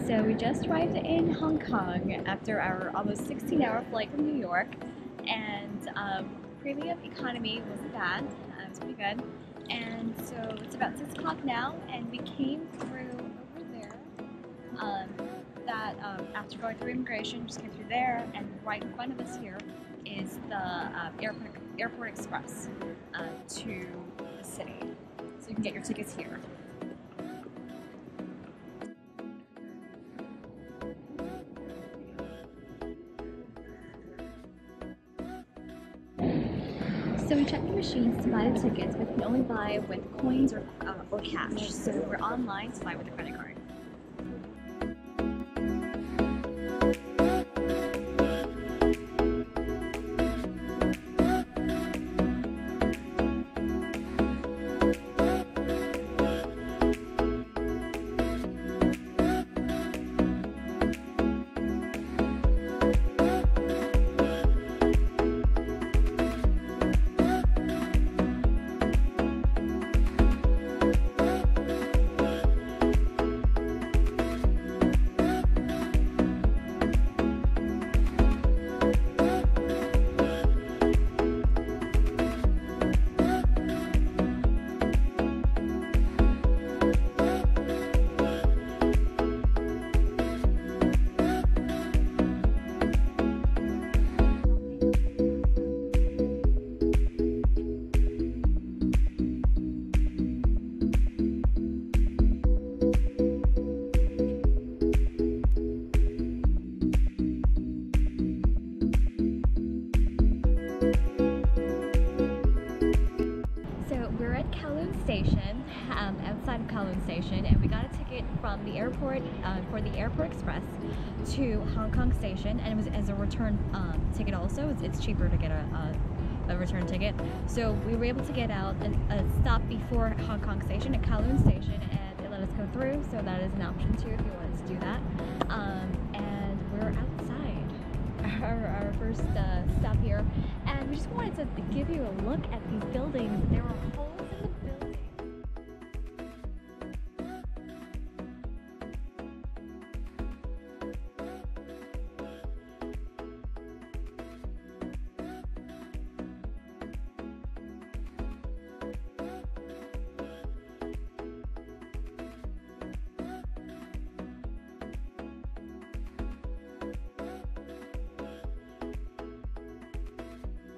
So we just arrived in Hong Kong after our almost 16-hour flight from New York, and premium economy wasn't bad. It was pretty good. And so it's about 6 o'clock now, and we came through over there. After going through immigration, just came through there, and right in front of us here is the airport express to the city. So you can get your tickets here. So we checked the machines to buy the tickets, but you can only buy with coins or cash. So we're online to buy with a credit card. We're at Kowloon Station, outside of Kowloon Station, and we got a ticket from the airport for the Airport Express to Hong Kong Station, and it was as a return ticket also. It's cheaper to get a return ticket. So we were able to get out a stop before Hong Kong Station at Kowloon Station, and they let us go through, so that is an option too if you wanted to do that. And we're outside our first stop here, and we just wanted to give you a look at these buildings. There were a whole